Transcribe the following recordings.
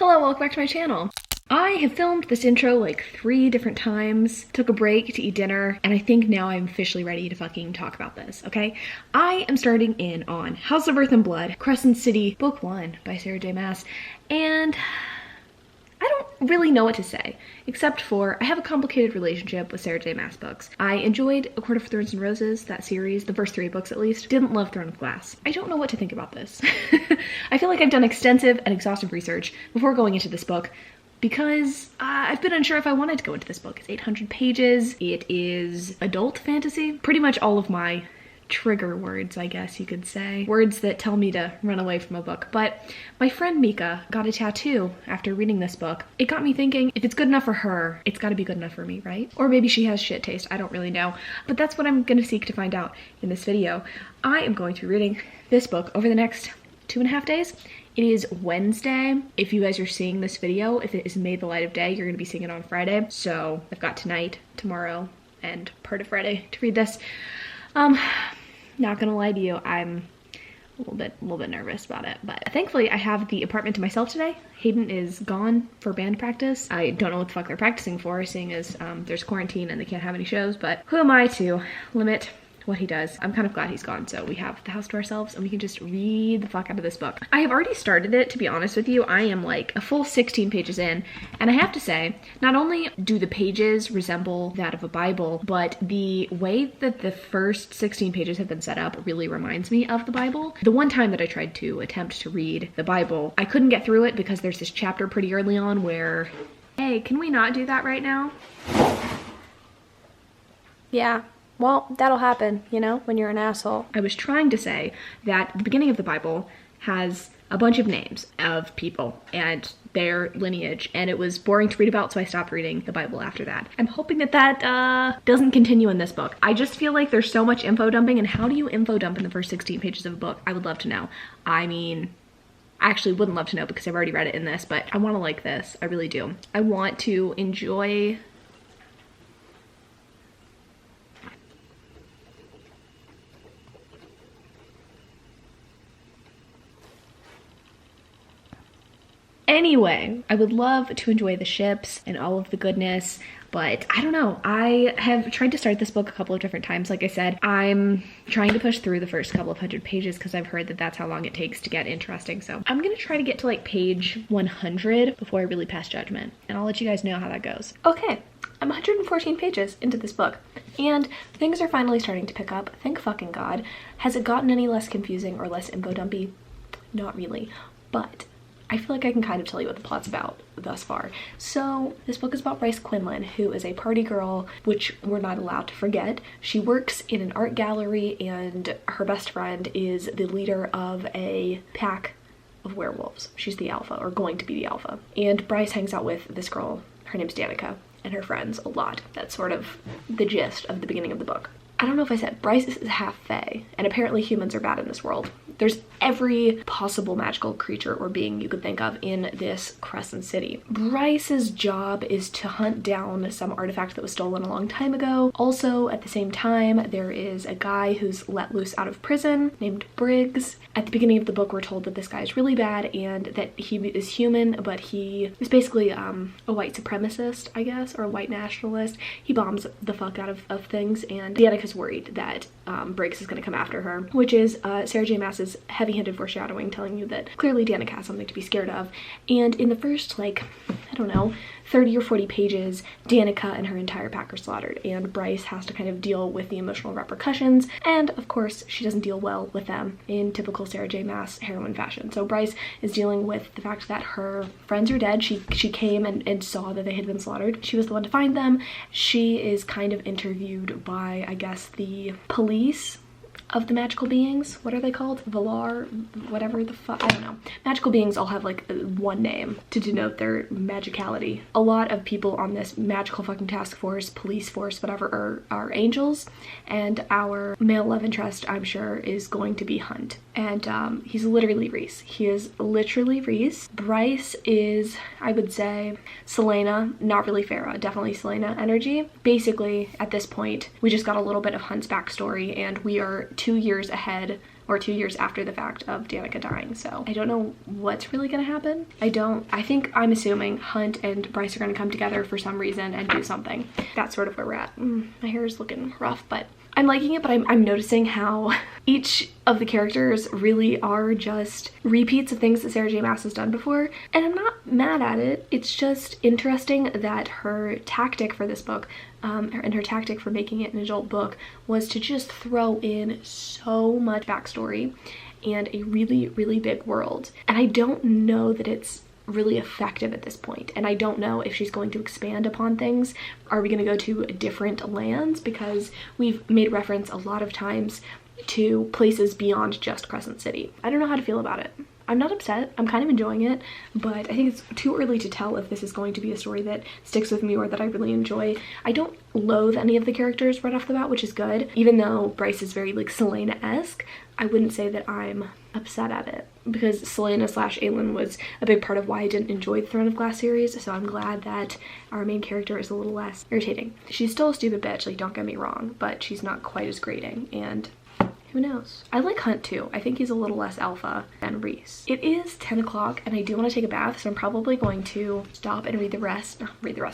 Hello, welcome back to my channel. I have filmed this intro like 3 different times, took a break to eat dinner, and I think now I'm officially ready to fucking talk about this, okay? I am starting in on House of Earth and Blood, Crescent City, Book 1 by Sarah J Maas, and I don't really know what to say, except for I have a complicated relationship with Sarah J Maas books. I enjoyed A Court of Thorns and Roses, that series, the first 3 books at least. Didn't love Throne of Glass. I don't know what to think about this. I feel like I've done extensive and exhaustive research before going into this book because I've been unsure if I wanted to go into this book. It's 800 pages. It is adult fantasy. Pretty much all of my trigger words, I guess you could say. Words that tell me to run away from a book. But my friend Mika got a tattoo after reading this book. It got me thinking, if it's good enough for her, it's gotta be good enough for me, right? Or maybe she has shit taste, I don't really know. But that's what I'm gonna seek to find out in this video. I am going to be reading this book over the next 2.5 days. It is Wednesday. If you guys are seeing this video, if it is made the light of day, you're gonna be seeing it on Friday. So I've got tonight, tomorrow, and part of Friday to read this. Not gonna lie to you, I'm a little bit nervous about it, but thankfully I have the apartment to myself today. Hayden is gone for band practice. I don't know what the fuck they're practicing for, seeing as there's quarantine and they can't have any shows, but who am I to limit what he does? I'm kind of glad he's gone, so we have the house to ourselves and we can just read the fuck out of this book. I have already started it, to be honest with you. I am like a full 16 pages in, and I have to say, not only do the pages resemble that of a Bible, but the way that the first 16 pages have been set up really reminds me of the Bible. The one time that I tried to attempt to read the Bible, I couldn't get through it because there's this chapter pretty early on where, hey, can we not do that right now? Yeah. Well, that'll happen, you know, when you're an asshole. I was trying to say that the beginning of the Bible has a bunch of names of people and their lineage, and it was boring to read about, so I stopped reading the Bible after that. I'm hoping that that doesn't continue in this book. I just feel like there's so much info dumping, and how do you info dump in the first 16 pages of a book? I would love to know. I mean, I actually wouldn't love to know because I've already read it in this, but I want to like this. I really do. I want to enjoy Anyway, I would love to enjoy the ships and all of the goodness, but I don't know. I have tried to start this book a couple of different times. Like I said, I'm trying to push through the first couple of 100 pages because I've heard that that's how long it takes to get interesting. So I'm gonna try to get to like page 100 before I really pass judgment, and I'll let you guys know how that goes. Okay, I'm 114 pages into this book, and things are finally starting to pick up. Thank fucking God. Has it gotten any less confusing or less info dumpy? Not really, but I feel like I can kind of tell you what the plot's about thus far. So this book is about Bryce Quinlan, who is a party girl, which we're not allowed to forget. She works in an art gallery, and her best friend is the leader of a pack of werewolves. She's the alpha, or going to be the alpha. And Bryce hangs out with this girl, her name's Danica, and her friends a lot. That's sort of the gist of the beginning of the book. I don't know if I said, Bryce is half fae, and apparently humans are bad in this world. There's every possible magical creature or being you could think of in this Crescent City. Bryce's job is to hunt down some artifact that was stolen a long time ago. Also, at the same time, there is a guy who's let loose out of prison named Briggs. At the beginning of the book, we're told that this guy is really bad and that he is human, but he is basically a white supremacist, I guess, or a white nationalist. He bombs the fuck out of things, and Danica's worried that Briggs is going to come after her, which is Sarah J Maas's heavy-handed foreshadowing, telling you that clearly Danica has something to be scared of. And in the first, like, I don't know, 30 or 40 pages, Danica and her entire pack are slaughtered, and Bryce has to kind of deal with the emotional repercussions, and of course she doesn't deal well with them in typical Sarah J Maas heroine fashion. So Bryce is dealing with the fact that her friends are dead. She came and saw that they had been slaughtered. She was the one to find them. She is kind of interviewed by, I guess, the police of the magical beings. What are they called? Valar, whatever the fuck, I don't know. Magical beings all have like one name to denote their magicality. A lot of people on this magical fucking task force, police force, whatever, are angels, and our male love interest, I'm sure, is going to be Hunt. And he's literally Rhys. He is literally Rhys. Bryce is, I would say, Selena, not really Farah, definitely Selena energy. Basically, at this point, we just got a little bit of Hunt's backstory, and we are 2 years ahead or 2 years after the fact of Danica dying. So I don't know what's really gonna happen. I'm assuming Hunt and Bryce are gonna come together for some reason and do something. That's sort of where we're at. My hair is looking rough, but I'm liking it, but I'm noticing how each of the characters really are just repeats of things that Sarah J Maas has done before, and I'm not mad at it. It's just interesting that her tactic for this book, and her tactic for making it an adult book, was to just throw in so much backstory and a really, really big world. And I don't know that it's really effective at this point, and I don't know if she's going to expand upon things. Are we going to go to different lands, because we've made reference a lot of times to places beyond just Crescent City. I don't know how to feel about it. I'm not upset. I'm kind of enjoying it, but I think it's too early to tell if this is going to be a story that sticks with me or that I really enjoy. I don't loathe any of the characters right off the bat, which is good. Even though Bryce is very like Selena-esque, I wouldn't say that I'm upset at it, because Selena / Aelin was a big part of why I didn't enjoy the Throne of Glass series, so I'm glad that our main character is a little less irritating. She's still a stupid bitch, like, don't get me wrong, but she's not quite as grating, and who knows? I like Hunt too. I think he's a little less alpha than Rhys. It is 10 o'clock and I do want to take a bath, so I'm probably going to stop and read the rest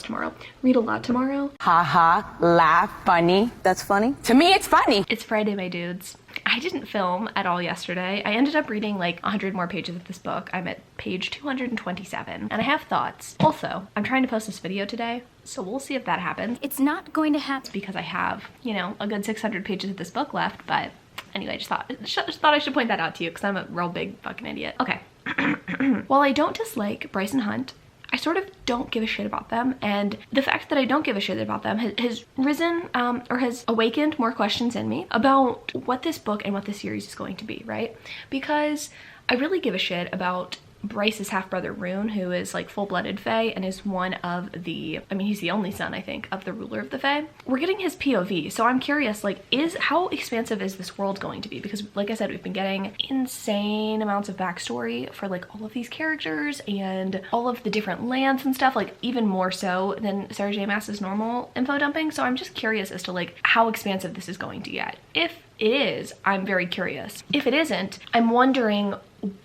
tomorrow. Read a lot tomorrow. Ha ha, laugh, funny. That's funny? To me, it's funny. It's Friday, my dudes. I didn't film at all yesterday. I ended up reading like 100 more pages of this book. I'm at page 227 and I have thoughts. Also, I'm trying to post this video today, so we'll see if that happens. It's not going to happen because I have, you know, a good 600 pages of this book left, but anyway, I just thought I should point that out to you because I'm a real big fucking idiot. Okay. While I don't dislike Bryce and Hunt, I sort of don't give a shit about them, and the fact that I don't give a shit about them has risen or has awakened more questions in me about what this book and what this series is going to be, right? Because I really give a shit about Bryce's half-brother Rune, who is like full-blooded Fae and is one of the, I mean, he's the only son, I think, of the ruler of the Fae. We're getting his POV, so I'm curious, like, how expansive is this world going to be? Because like I said, we've been getting insane amounts of backstory for like all of these characters and all of the different lands and stuff, like even more so than Sarah J Maas's normal info dumping. So I'm just curious as to like how expansive this is going to get. If it is, I'm very curious. If it isn't, I'm wondering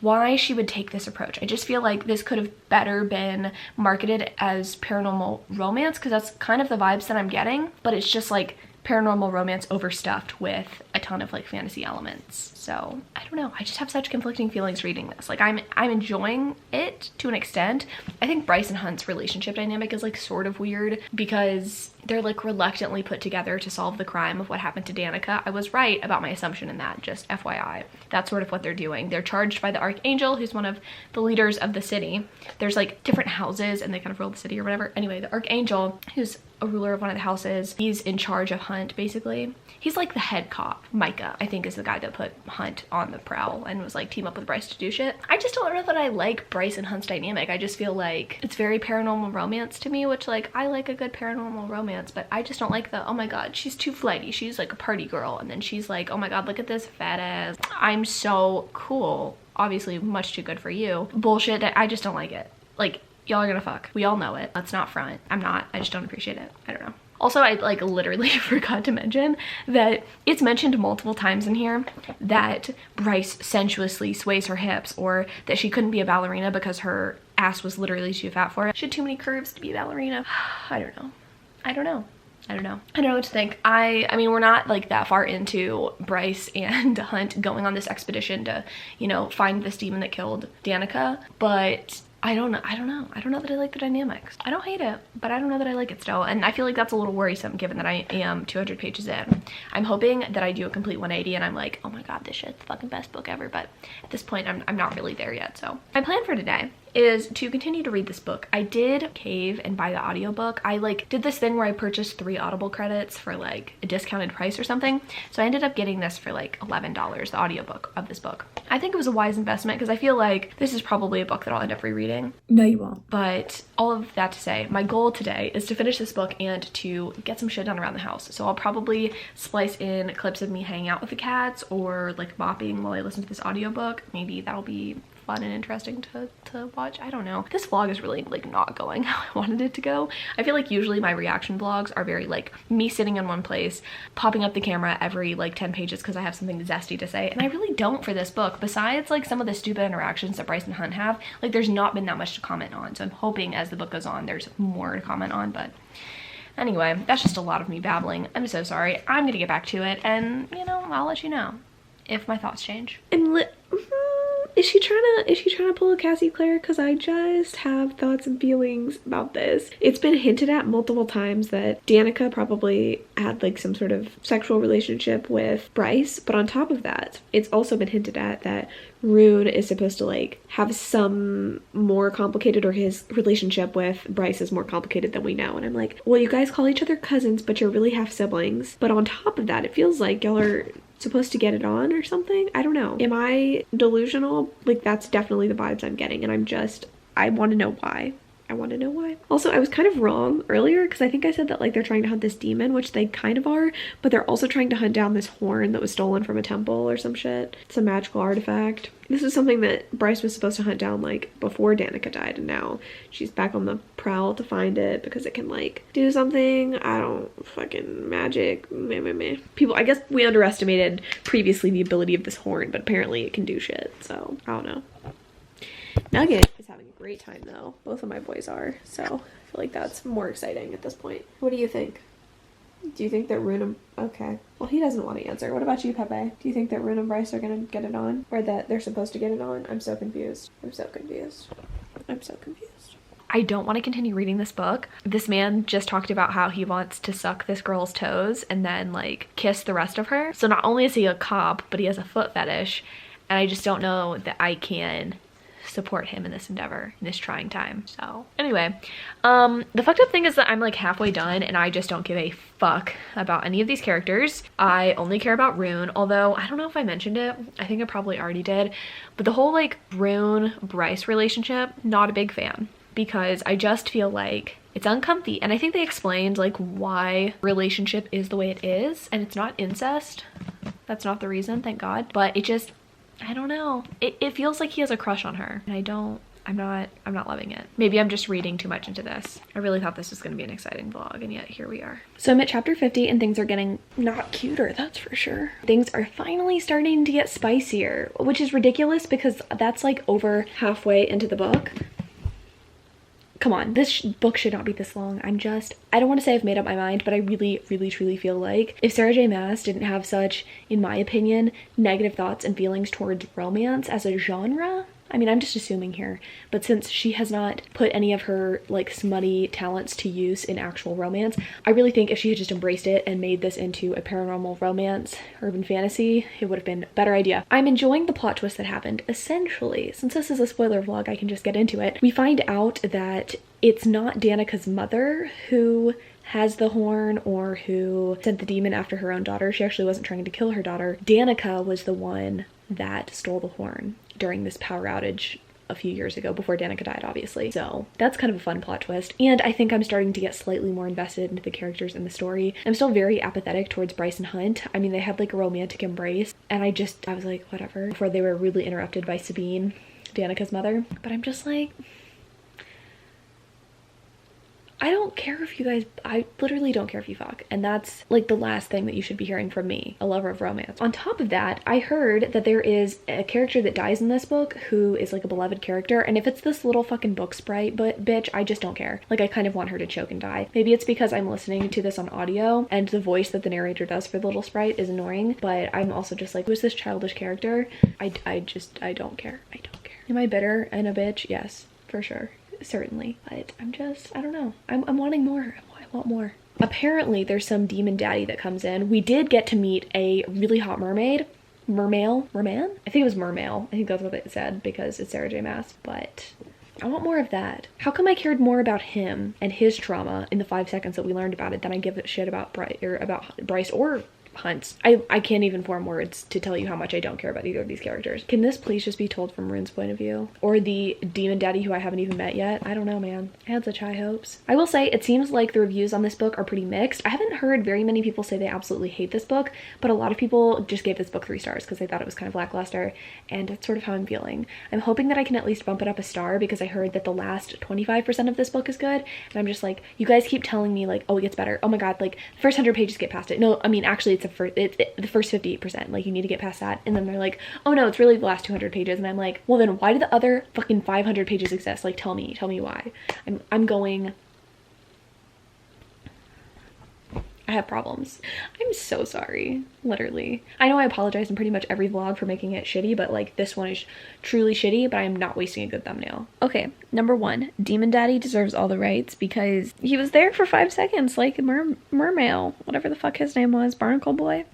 why she would take this approach. I just feel like this could have better been marketed as paranormal romance, because that's kind of the vibes that I'm getting, but it's just like paranormal romance overstuffed with a ton of like fantasy elements. So I don't know, I just have such conflicting feelings reading this. Like I'm enjoying it to an extent. I think Bryce and Hunt's relationship dynamic is like sort of weird because they're like reluctantly put together to solve the crime of what happened to Danica. I was right about my assumption in that, just FYI. That's sort of what they're doing. They're charged by the Archangel, who's one of the leaders of the city. There's like different houses and they kind of rule the city or whatever. Anyway, the Archangel, who's a ruler of one of the houses, he's in charge of Hunt basically. He's like the head cop. Micah, I think, is the guy that put Hunt on the prowl and was like team up with Bryce to do shit. I just don't know that I like Bryce and Hunt's dynamic. I just feel like it's very paranormal romance to me, which like I like a good paranormal romance, but I just don't like the, oh my god, she's too flighty, she's like a party girl, and then she's like, oh my god, look at this fat ass, I'm so cool, obviously much too good for you bullshit. I just don't like it. Like, y'all are gonna fuck, we all know it. Let's not front. I'm not. I just don't appreciate it. I don't know. Also, I like literally forgot to mention that it's mentioned multiple times in here that Bryce sensuously sways her hips, or that she couldn't be a ballerina because her ass was literally too fat for it. She had too many curves to be a ballerina. I don't know. I don't know. I don't know. I don't know what to think. I mean, we're not like that far into Bryce and Hunt going on this expedition to, you know, find this demon that killed Danica, but I don't know. I don't know that I like the dynamics. I don't hate it, but I don't know that I like it still. And I feel like that's a little worrisome given that I am 200 pages in. I'm hoping that I do a complete 180 and I'm like, oh my god, this shit's the fucking best book ever. But at this point, I'm not really there yet. So my plan for today is to continue to read this book. I did cave and buy the audiobook. I like did this thing where I purchased 3 Audible credits for like a discounted price or something. So I ended up getting this for like $11, the audiobook of this book. I think it was a wise investment because I feel like this is probably a book that I'll end up rereading. No, you won't. But all of that to say, my goal today is to finish this book and to get some shit done around the house. So I'll probably splice in clips of me hanging out with the cats or like mopping while I listen to this audiobook. Maybe that'll be fun and interesting to watch. I don't know. This vlog is really like not going how I wanted it to go. I feel like usually my reaction vlogs are very like me sitting in one place, popping up the camera every like 10 pages because I have something zesty to say, and I really don't for this book. Besides like some of the stupid interactions that Bryce and Hunt have, like there's not been that much to comment on. So I'm hoping as the book goes on there's more to comment on, but anyway, that's just a lot of me babbling. I'm so sorry. I'm gonna get back to it, and you know, I'll let you know if my thoughts change. Is she trying to pull a Cassie Clare? Because I just have thoughts and feelings about this. It's been hinted at multiple times that Danica probably had like some sort of sexual relationship with Bryce, but on top of that, it's also been hinted at that Rune is supposed to like have some more complicated, or his relationship with Bryce is more complicated than we know. And I'm like, well, you guys call each other cousins, but you're really half siblings. But on top of that, it feels like y'all are supposed to get it on or something. I don't know. Am I delusional? Like that's definitely the vibes I'm getting, and I want to know why. I want to know why. Also, I was kind of wrong earlier because I think I said that like they're trying to hunt this demon, which they kind of are, but they're also trying to hunt down this horn that was stolen from a temple or some shit. It's a magical artifact. This is something that Bryce was supposed to hunt down like before Danica died, and now she's back on the prowl to find it because it can like do something. I don't fucking magic. Meh. People, I guess we underestimated previously the ability of this horn, but apparently it can do shit, so I don't know. Nugget is having a great time though. Both of my boys are, so I feel like that's more exciting at this point. What do you think? Do you think that Rune and... Okay. Well, he doesn't want to answer. What about you, Pepe? Do you think that Rune and Bryce are gonna get it on? Or that they're supposed to get it on? I'm so confused. I'm so confused. I don't want to continue reading this book. This man just talked about how he wants to suck this girl's toes and then like kiss the rest of her. So not only is he a cop, but he has a foot fetish. And I just don't know that I can support him in this endeavor in this trying time. So anyway, the fucked up thing is that I'm like halfway done and I just don't give a fuck about any of these characters. I only care about Rune, although I don't know if I mentioned it. I think I probably already did, but the whole like Rune Bryce relationship, not a big fan, because I just feel like it's uncomfy. And I think they explained like why relationship is the way it is, and it's not incest. That's not the reason, thank God. But it just, I don't know. It feels like he has a crush on her, and I'm not loving it. Maybe I'm just reading too much into this. I really thought this was gonna be an exciting vlog, and yet here we are. So I'm at chapter 50 and things are getting not cuter, that's for sure. Things are finally starting to get spicier, which is ridiculous because that's like over halfway into the book. Come on, this book should not be this long. I don't want to say I've made up my mind, but I really, really, truly feel like if Sarah J Maas didn't have such, in my opinion, negative thoughts and feelings towards romance as a genre, I mean, I'm just assuming here, but since she has not put any of her like smutty talents to use in actual romance, I really think if she had just embraced it and made this into a paranormal romance, urban fantasy, it would have been a better idea. I'm enjoying the plot twist that happened. Essentially, since this is a spoiler vlog, I can just get into it. We find out that it's not Danica's mother who has the horn or who sent the demon after her own daughter. She actually wasn't trying to kill her daughter. Danica was the one that stole the horn during this power outage a few years ago, before Danica died, obviously. So that's kind of a fun plot twist. And I think I'm starting to get slightly more invested into the characters in the story. I'm still very apathetic towards Bryce and Hunt. I mean, they had like a romantic embrace, and I was like, whatever, before they were rudely interrupted by Sabine, Danica's mother. But I'm just like, I don't care if you guys, I literally don't care if you fuck. And that's like the last thing that you should be hearing from me, a lover of romance. On top of that, I heard that there is a character that dies in this book who is like a beloved character. And if it's this little fucking book sprite, but bitch, I just don't care. Like, I kind of want her to choke and die. Maybe it's because I'm listening to this on audio and the voice that the narrator does for the little sprite is annoying, but I'm also just like, who's this childish character? I don't care. I don't care. Am I bitter and a bitch? Yes, for sure. Certainly, but I don't know. I'm wanting more. I want more. Apparently there's some demon daddy that comes in. We did get to meet a really hot mermaid. Merman? I think it was mermail. I think that's what it said because it's Sarah J Maas, but I want more of that. How come I cared more about him and his trauma in the 5 seconds that we learned about it than I give a shit about Bryce or Hunt's. I can't even form words to tell you how much I don't care about either of these characters. Can this please just be told from Rune's point of view? Or the demon daddy who I haven't even met yet? I don't know, man. I had such high hopes. I will say, it seems like the reviews on this book are pretty mixed. I haven't heard very many people say they absolutely hate this book, but a lot of people just gave this book 3 stars because they thought it was kind of lackluster, and that's sort of how I'm feeling. I'm hoping that I can at least bump it up a star because I heard that the last 25% of this book is good, and I'm just like, you guys keep telling me like, oh, it gets better. Oh my god, like the first 100 pages get past it. No, I mean actually it's the first 58%, like you need to get past that. And then they're like, oh no, it's really the last 200 pages. And I'm like, well then why do the other fucking 500 pages exist? Like tell me why. I'm going, I have problems. I'm so sorry, literally. I know I apologize in pretty much every vlog for making it shitty, but like this one is truly shitty, but I am not wasting a good thumbnail. Okay, number 1, Demon Daddy deserves all the rights because he was there for 5 seconds, like Mermail, whatever the fuck his name was, Barnacle Boy.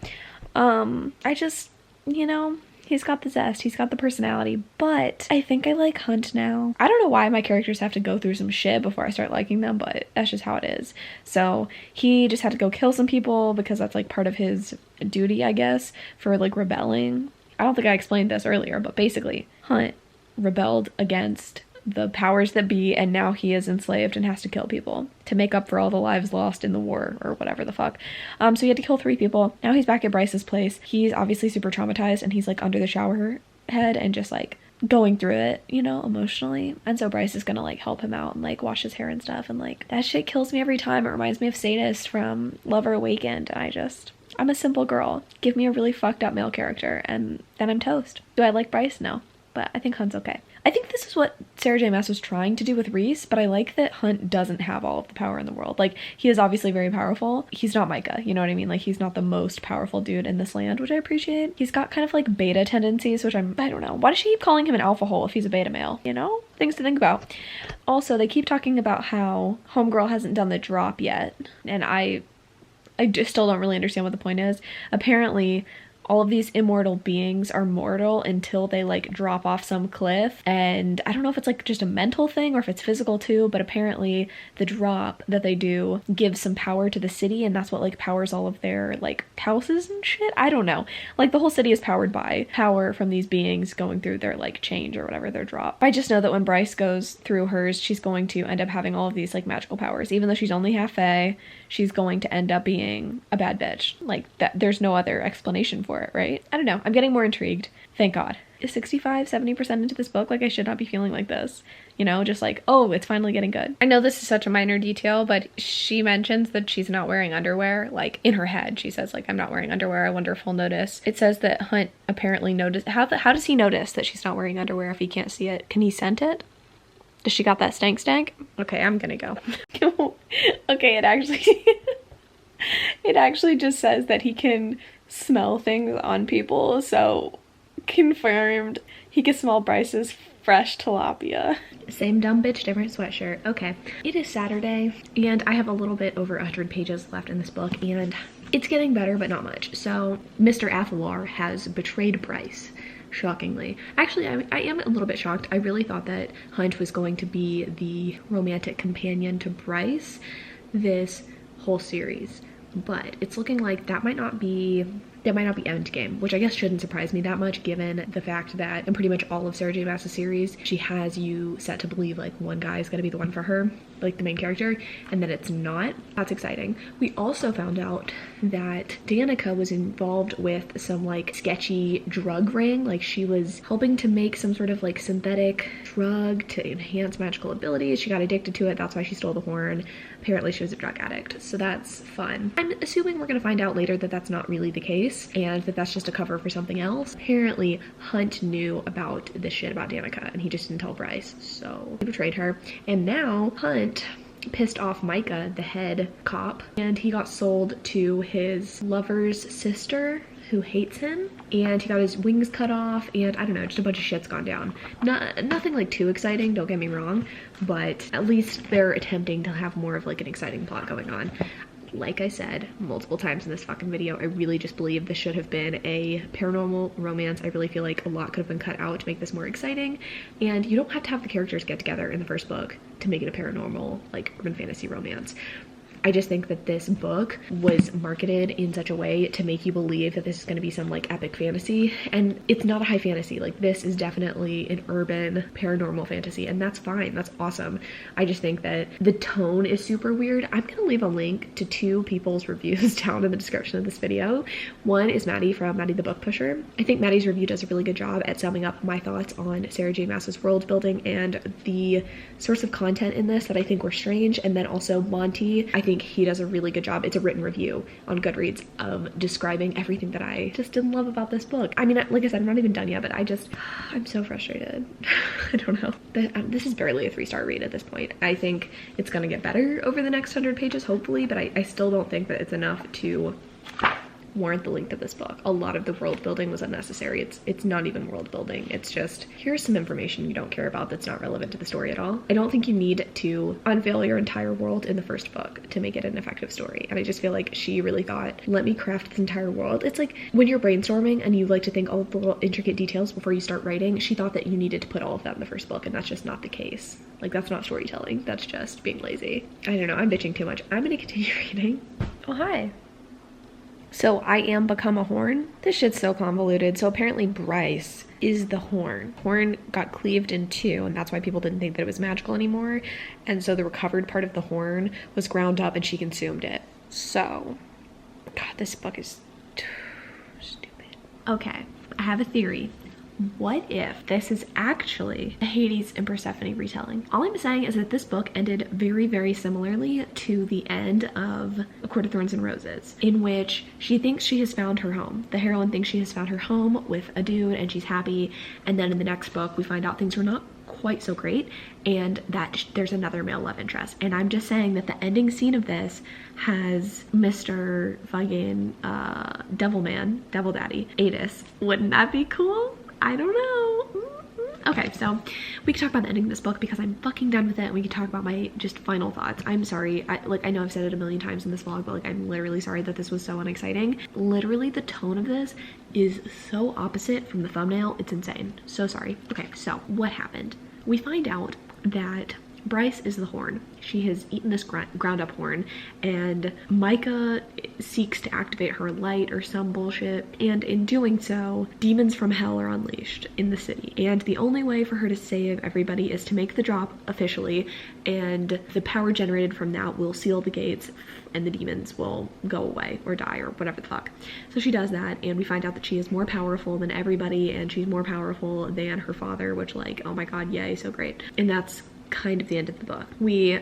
I just, you know, he's got the zest, he's got the personality, but I think I like Hunt now. I don't know why my characters have to go through some shit before I start liking them, but that's just how it is. So he just had to go kill some people because that's like part of his duty, I guess, for like rebelling. I don't think I explained this earlier, but basically Hunt rebelled against the powers that be, and now he is enslaved and has to kill people to make up for all the lives lost in the war or whatever the fuck. So he had to kill 3 people. Now he's back at Bryce's place. He's obviously super traumatized, and he's like under the shower head and just like going through it, you know, emotionally. And so Bryce is gonna like help him out and like wash his hair and stuff, and like that shit kills me every time. It reminds me of Sadist from Lover Awakened, and I'm a simple girl. Give me a really fucked up male character and then I'm toast. Do I like Bryce? No, but I think Hunt's okay. I think this is what Sarah J Maas was trying to do with Rhys, but I like that Hunt doesn't have all of the power in the world. Like, he is obviously very powerful. He's not Micah, you know what I mean? Like, he's not the most powerful dude in this land, which I appreciate. He's got kind of like beta tendencies, which I don't know. Why does she keep calling him an alpha hole if he's a beta male? You know? Things to think about. Also, they keep talking about how Homegirl hasn't done the drop yet, and I just still don't really understand what the point is. Apparently, all of these immortal beings are mortal until they like drop off some cliff, and I don't know if it's like just a mental thing or if it's physical too, but apparently the drop that they do gives some power to the city, and that's what like powers all of their like houses and shit. I don't know, like the whole city is powered by power from these beings going through their like change or whatever, their drop. I just know that when Bryce goes through hers, she's going to end up having all of these like magical powers. Even though she's only half fae, she's going to end up being a bad bitch. Like that, there's no other explanation for it, right? I don't know. I'm getting more intrigued. Thank God. Is 65-70% into this book? Like, I should not be feeling like this. You know, just like, oh, it's finally getting good. I know this is such a minor detail, but she mentions that she's not wearing underwear. Like, in her head, she says, like, I'm not wearing underwear. I wonder if he'll notice. It says that Hunt apparently noticed. How does he notice that she's not wearing underwear if he can't see it? Can he scent it? Does she got that stank? Okay, I'm gonna go. Okay, it actually just says that he can smell things on people, so confirmed he can smell Bryce's fresh tilapia. Same dumb bitch, different sweatshirt. Okay, it is Saturday and I have a little bit over 100 pages left in this book, and it's getting better but not much. So Mr. Athelwar has betrayed Bryce, shockingly. Actually, I am a little bit shocked. I really thought that Hunt was going to be the romantic companion to Bryce this whole series, but it's looking like that might not be endgame, which I guess shouldn't surprise me that much given the fact that in pretty much all of Sarah J Maas's series, she has you set to believe like one guy is gonna be the one for her, like the main character, and that it's not. That's exciting. We also found out that Danica was involved with some like sketchy drug ring. Like, she was helping to make some sort of like synthetic drug to enhance magical abilities. She got addicted to it. That's why she stole the horn. Apparently she was a drug addict, so that's fun. I'm assuming we're gonna find out later that that's not really the case and that that's just a cover for something else. Apparently Hunt knew about this shit about Danica and he just didn't tell Bryce, so he betrayed her. And now Hunt pissed off Micah, the head cop, and he got sold to his lover's sister who hates him, and he got his wings cut off, and I don't know, just a bunch of shit's gone down. Nothing like too exciting, don't get me wrong, but at least they're attempting to have more of like an exciting plot going on. Like I said multiple times in this fucking video, I really just believe this should have been a paranormal romance. I really feel like a lot could have been cut out to make this more exciting, and you don't have to have the characters get together in the first book to make it a paranormal, like, urban fantasy romance. I just think that this book was marketed in such a way to make you believe that this is going to be some like epic fantasy, and it's not a high fantasy. Like, this is definitely an urban paranormal fantasy, and that's fine. That's awesome. I just think that the tone is super weird. I'm gonna leave a link to 2 people's reviews down in the description of this video. One is Maddie from Maddie the Book Pusher. I think Maddie's review does a really good job at summing up my thoughts on Sarah J Maas's world building and the source of content in this that I think were strange. And then also Monty, I think he does a really good job. It's a written review on Goodreads of describing everything that I just didn't love about this book. I mean, like I said, I'm not even done yet, but I'm so frustrated. I don't know. This is barely a 3-star read at this point. I think it's gonna get better over the next 100 pages, hopefully, but I still don't think that it's enough to warrant the length of this book. A lot of the world building was unnecessary. It's not even world building. It's just, here's some information you don't care about that's not relevant to the story at all. I don't think you need to unveil your entire world in the first book to make it an effective story. And I just feel like she really thought, let me craft this entire world. It's like when you're brainstorming and you like to think all of the little intricate details before you start writing, she thought that you needed to put all of that in the first book, and that's just not the case. Like, that's not storytelling. That's just being lazy. I don't know. I'm bitching too much. I'm gonna continue reading. Oh, hi. So I am become a horn. This shit's so convoluted. So apparently Bryce is the horn. Horn got cleaved in 2, and that's why people didn't think that it was magical anymore. And so the recovered part of the horn was ground up and she consumed it. So, God, this book is too stupid. Okay, I have a theory. What if this is actually a Hades and Persephone retelling? All I'm saying is that this book ended very, very similarly to the end of A Court of Thorns and Roses, in which she thinks she has found her home. The heroine thinks she has found her home with a dude and she's happy, and then in the next book we find out things were not quite so great and that there's another male love interest. And I'm just saying that the ending scene of this has Mr. fucking Devilman, Devil Daddy, Adis. Wouldn't that be cool? I don't know. Okay, so we can talk about the ending of this book because I'm fucking done with it, and we can talk about my just final thoughts. I'm sorry. I know I've said it a million times in this vlog, but like, I'm literally sorry that this was so unexciting. Literally, the tone of this is so opposite from the thumbnail. It's insane. So sorry. Okay, so what happened? We find out that Bryce is the horn. She has eaten this ground up horn, and Micah seeks to activate her light or some bullshit, and in doing so, demons from hell are unleashed in the city. And the only way for her to save everybody is to make the drop officially, and the power generated from that will seal the gates and the demons will go away or die or whatever the fuck. So she does that, and we find out that she is more powerful than everybody, and she's more powerful than her father, which, like, oh my god, yay, so great. And that's kind of the end of the book. We,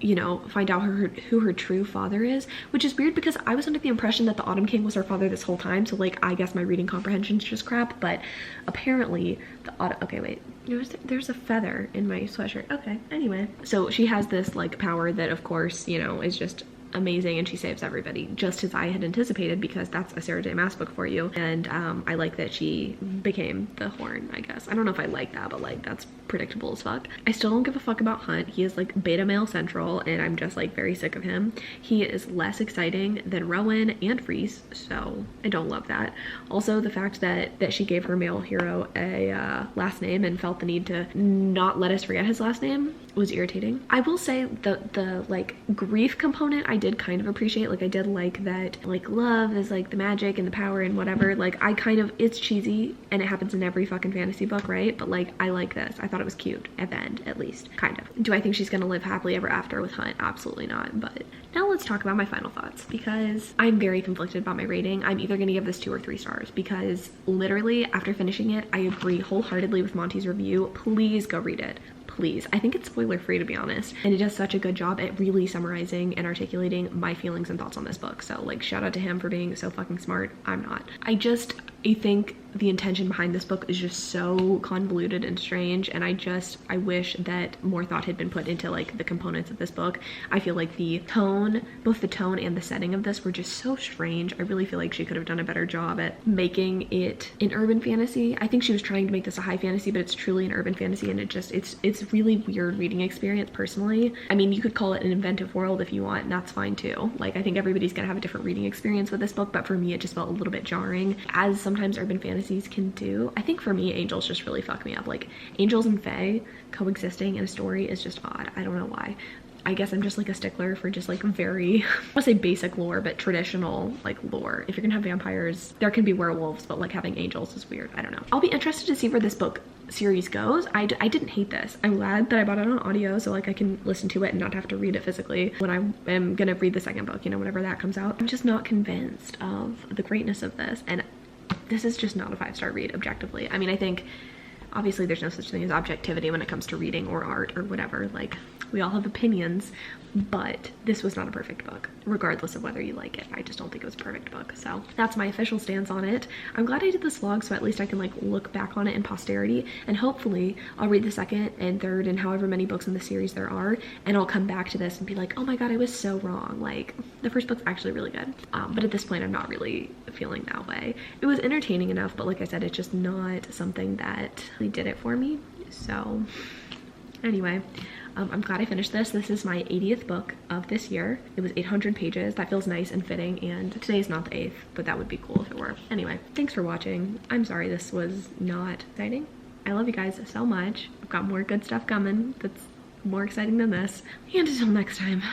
you know, find out who her true father is, which is weird because I was under the impression that the Autumn King was her father this whole time, so like, I guess my reading comprehension's just crap, but apparently okay, wait, there's a feather in my sweatshirt. Okay, anyway, so she has this like power that of course, you know, is just amazing, and she saves everybody, just as I had anticipated, because that's a Sarah J Maas book for you. And I like that she became the horn, I guess. I don't know if I like that, but like, that's predictable as fuck. I still don't give a fuck about Hunt. He is like beta male central, and I'm just like very sick of him. He is less exciting than Rowan and Reese, so I don't love that. Also, the fact that she gave her male hero a last name and felt the need to not let us forget his last name was irritating. I will say the like grief component I did kind of appreciate. Like, I did like that, like, love is like the magic and the power and whatever. Like, I kind of, it's cheesy and it happens in every fucking fantasy book, right? But like, I like this. I thought it was cute at the end, at least, kind of. Do I think she's gonna live happily ever after with Hunt? Absolutely not. But now let's talk about my final thoughts, because I'm very conflicted about my rating. I'm either gonna give this 2 or 3 stars, because literally after finishing it, I agree wholeheartedly with Monty's review. Please go read it. Please. I think it's spoiler free, to be honest, and it does such a good job at really summarizing and articulating my feelings and thoughts on this book. So like, shout out to him for being so fucking smart. I'm not. I think the intention behind this book is just so convoluted and strange, and I wish that more thought had been put into like the components of this book. I feel like the tone, both the tone and the setting of this were just so strange. I really feel like she could have done a better job at making it an urban fantasy. I think she was trying to make this a high fantasy, but it's truly an urban fantasy, and it's really weird reading experience personally. I mean, you could call it an inventive world if you want, and that's fine too. Like, I think everybody's gonna have a different reading experience with this book, but for me it just felt a little bit jarring, as sometimes urban fantasies can do. I think for me, angels just really fuck me up. Like, angels and fae coexisting in a story is just odd. I don't know why. I guess I'm just like a stickler for just like very, I want to say basic lore, but traditional like lore. If you're gonna have vampires, there can be werewolves, but like having angels is weird. I don't know. I'll be interested to see where this book series goes. I didn't hate this. I'm glad that I bought it on audio so like I can listen to it and not have to read it physically when I am gonna read the second book, you know, whenever that comes out. I'm just not convinced of the greatness of this, and this is just not a 5-star read objectively. I mean, I think obviously there's no such thing as objectivity when it comes to reading or art or whatever. Like, we all have opinions, but this was not a perfect book, regardless of whether you like it. I just don't think it was a perfect book. So that's my official stance on it. I'm glad I did this vlog so at least I can like look back on it in posterity, and hopefully I'll read the second and third and however many books in the series there are, and I'll come back to this and be like, oh my god, I was so wrong. Like, the first book's actually really good. But at this point I'm not really feeling that way. It was entertaining enough, but like I said, it's just not something that really did it for me. So anyway, I'm glad I finished this. This is my 80th book of this year. It was 800 pages. That feels nice and fitting, and today is not the 8th, but that would be cool if it were. Anyway, thanks for watching. I'm sorry this was not exciting. I love you guys so much. I've got more good stuff coming that's more exciting than this. And until next time.